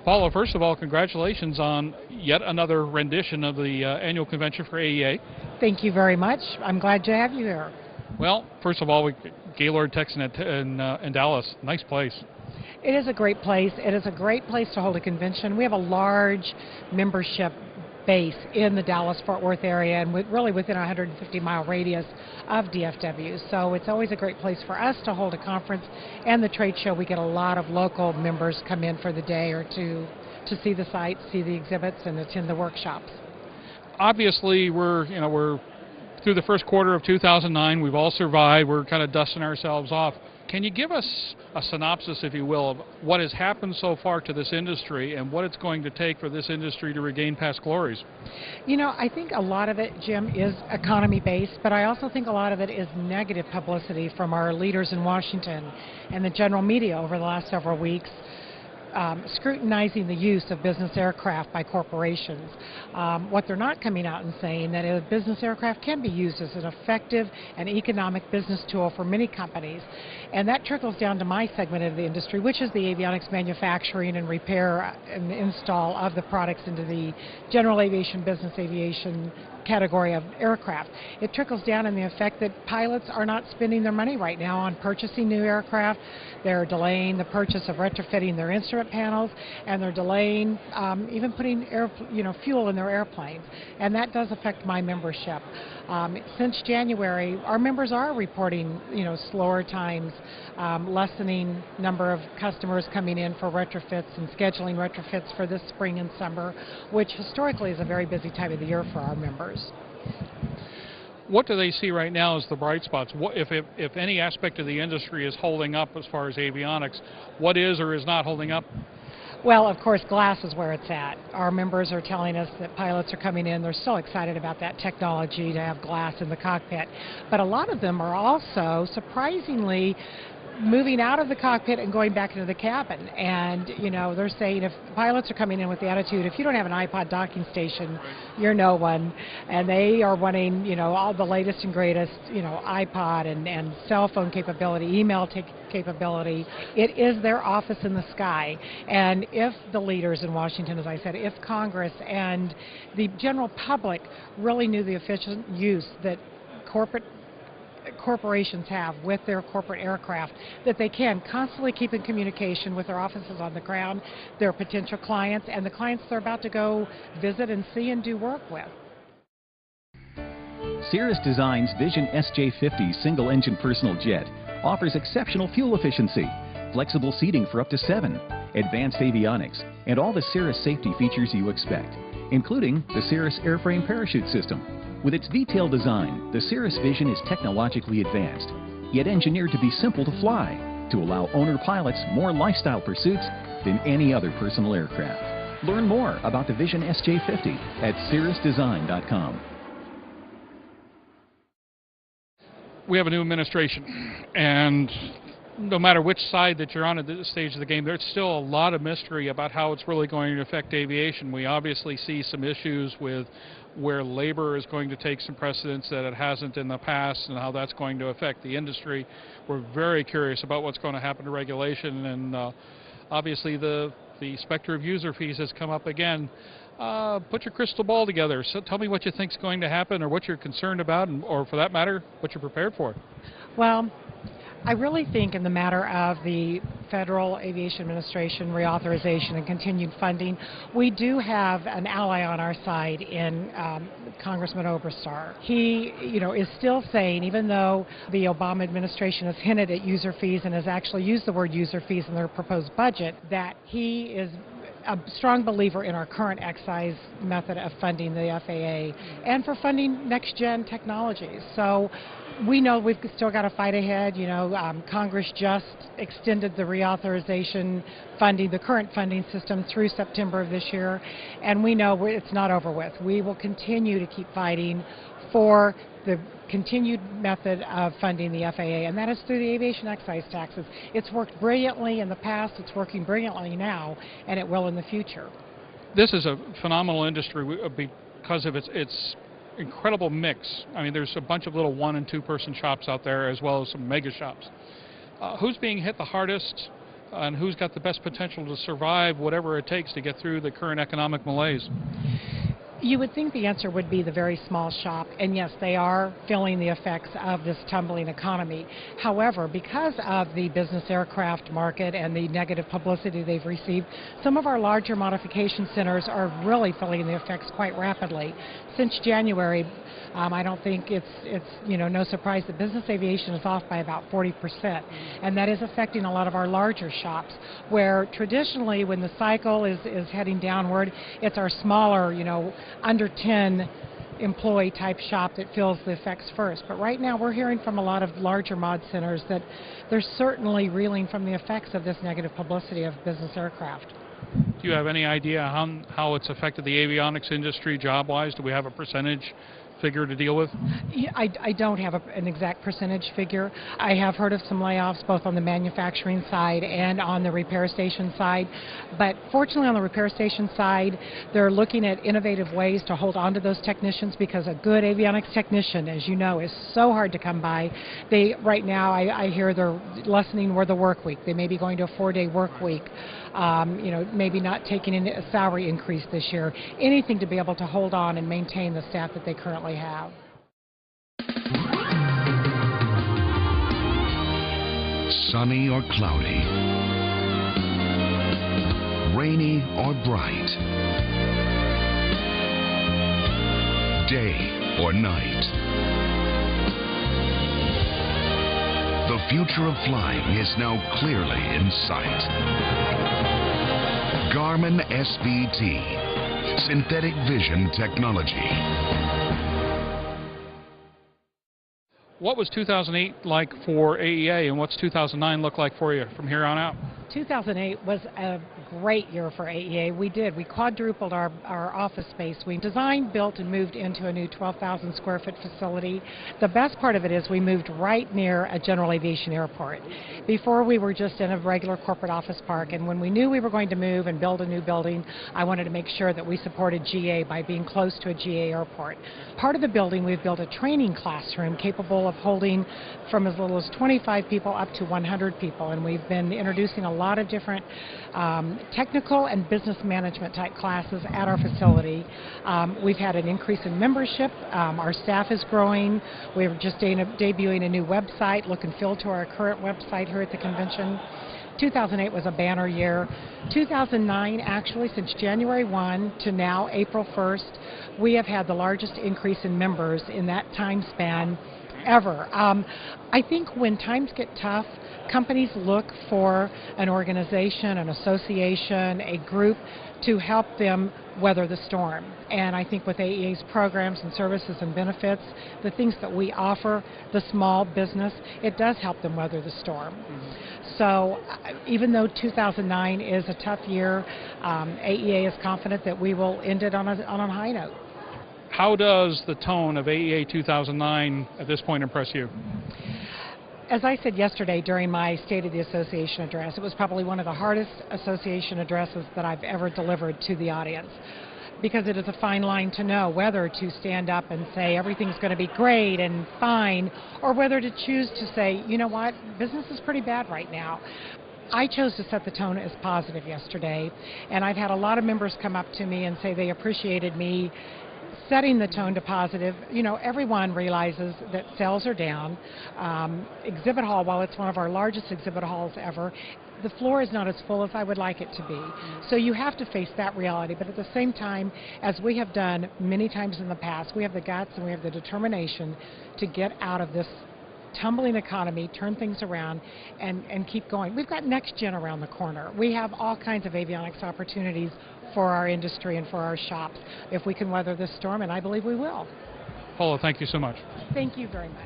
Paula, first of all, congratulations on yet another rendition of the annual convention for AEA. Thank you very much. I'm glad to have you here. Well, first of all, Gaylord Texan in Dallas. Nice place. It is a great place. It is a great place to hold a convention. We have a large membership base in the Dallas-Fort Worth area and really within a 150-mile radius of DFW. So it's always a great place for us to hold a conference. And the trade show, we get a lot of local members come in for the day or two to see the sites, see the exhibits, and attend the workshops. Obviously, we're through the first quarter of 2009. We've all survived. We're kind of dusting ourselves off. Can you give us a synopsis, if you will, of what has happened so far to this industry and what it's going to take for this industry to regain past glories? You know, I think a lot of it, Jim, is economy-based, but I also think a lot of it is negative publicity from our leaders in Washington and the general media over the last several weeks. Scrutinizing the use of business aircraft by corporations. What they're not coming out and saying that a business aircraft can be used as an effective and economic business tool for many companies. And that trickles down to my segment of the industry, which is the avionics manufacturing and repair and install of the products into the general aviation, business aviation category of aircraft. It trickles down in the effect that pilots are not spending their money right now on purchasing new aircraft. They're delaying the purchase of retrofitting their instrument panels, and they're delaying even putting fuel in their airplanes. And that does affect my membership. Since January, our members are reporting slower times, lessening number of customers coming in for retrofits and scheduling retrofits for this spring and summer, which historically is a very busy time of the year for our members. What do they see right now as the bright spots? If any aspect of the industry is holding up as far as avionics, what is or is not holding up? Well, of course, glass is where it's at. Our members are telling us that pilots are coming in. They're so excited about that technology to have glass in the cockpit. But a lot of them are also, surprisingly, moving out of the cockpit and going back into the cabin. And, they're saying if pilots are coming in with the attitude, if you don't have an iPod docking station, you're no one. And they are wanting, all the latest and greatest, iPod and cell phone capability, email capability. It is their office in the sky. And if the leaders in Washington, as I said, if Congress and the general public really knew the efficient use that corporations have with their corporate aircraft, that they can constantly keep in communication with their offices on the ground, their potential clients, and the clients they're about to go visit and see and do work with. Cirrus Design's Vision SJ50 single-engine personal jet offers exceptional fuel efficiency, flexible seating for up to 7, advanced avionics, and all the Cirrus safety features you expect, including the Cirrus airframe parachute system. With its detailed design, the Cirrus Vision is technologically advanced, yet engineered to be simple to fly, to allow owner pilots more lifestyle pursuits than any other personal aircraft. Learn more about the Vision SJ50 at cirrusdesign.com. We have a new administration, and no matter which side that you're on at this stage of the game, there's still a lot of mystery about how it's really going to affect aviation. We obviously see some issues with where labor is going to take some precedence that it hasn't in the past and how that's going to affect the industry. We're very curious about what's going to happen to regulation, and obviously the specter of user fees has come up again. Put your crystal ball together. So tell me what you think is going to happen or what you're concerned about, or for that matter, what you're prepared for. Well, I really think in the matter of the Federal Aviation Administration reauthorization and continued funding, we do have an ally on our side in Congressman Oberstar. He, is still saying, even though the Obama administration has hinted at user fees and has actually used the word user fees in their proposed budget, that he is a strong believer in our current excise method of funding the FAA and for funding next-gen technologies. So we know we've still got to fight ahead. Congress just extended the reauthorization funding, the current funding system, through September of this year, and we know it's not over with. We will continue to keep fighting for the continued method of funding the FAA, and that is through the aviation excise taxes. It's worked brilliantly in the past, it's working brilliantly now, and it will in the future. This is a phenomenal industry because of its incredible mix. I mean, there's a bunch of little 1- and 2-person shops out there, as well as some mega shops. Who's being hit the hardest and who's got the best potential to survive whatever it takes to get through the current economic malaise? You would think the answer would be the very small shop, and yes, they are feeling the effects of this tumbling economy. However, because of the business aircraft market and the negative publicity they've received, some of our larger modification centers are really feeling the effects quite rapidly. Since January, I don't think it's no surprise that business aviation is off by about 40%, and that is affecting a lot of our larger shops, where traditionally when the cycle is heading downward, it's our smaller, under 10 employee type shop that feels the effects first. But right now we're hearing from a lot of larger mod centers that they're certainly reeling from the effects of this negative publicity of business aircraft. Do you have any idea how it's affected the avionics industry job-wise? Do we have a percentage figure to deal with? Yeah, I don't have an exact percentage figure. I have heard of some layoffs both on the manufacturing side and on the repair station side, but fortunately on the repair station side they're looking at innovative ways to hold on to those technicians, because a good avionics technician, as you know, is so hard to come by. Right now I hear they're lessening the work week. They may be going to a 4-day work week. Maybe not taking a salary increase this year. Anything to be able to hold on and maintain the staff that they currently have. Sunny or cloudy, rainy or bright, day or night. The future of flying is now clearly in sight. Garmin SVT, synthetic vision technology. What was 2008 like for AEA, and what's 2009 look like for you from here on out? 2008 was a great year for AEA. We quadrupled our office space. We designed, built, and moved into a new 12,000 square foot facility. The best part of it is we moved right near a general aviation airport. Before we were just in a regular corporate office park, and when we knew we were going to move and build a new building, I wanted to make sure that we supported GA by being close to a GA airport. Part of the building, we've built a training classroom capable of holding from as little as 25 people up to 100 people, and we've been introducing a lot of different technical and business management type classes at our facility. We've had an increase in membership. Our staff is growing. We're just debuting a new website, look and feel to our current website here at the convention. 2008 was a banner year. 2009, actually, since January 1 to now, April 1st, we have had the largest increase in members in that time span ever. I think when times get tough, companies look for an organization, an association, a group to help them weather the storm. And I think with AEA's programs and services and benefits, the things that we offer the small business, it does help them weather the storm. So even though 2009 is a tough year, AEA is confident that we will end it on a high note. How does the tone of AEA 2009 at this point impress you? As I said yesterday during my State of the Association address, it was probably one of the hardest association addresses that I've ever delivered to the audience, because it is a fine line to know whether to stand up and say everything's going to be great and fine, or whether to choose to say, you know what, business is pretty bad right now. I chose to set the tone as positive yesterday, and I've had a lot of members come up to me and say they appreciated me setting the tone to positive. Everyone realizes that sales are down. Exhibit Hall, while it's one of our largest exhibit halls ever, the floor is not as full as I would like it to be. So you have to face that reality, but at the same time, as we have done many times in the past, we have the guts and we have the determination to get out of this tumbling economy, turn things around, and keep going. We've got next gen around the corner. We have all kinds of avionics opportunities for our industry and for our shops if we can weather this storm, and I believe we will. Paula, thank you so much. Thank you very much.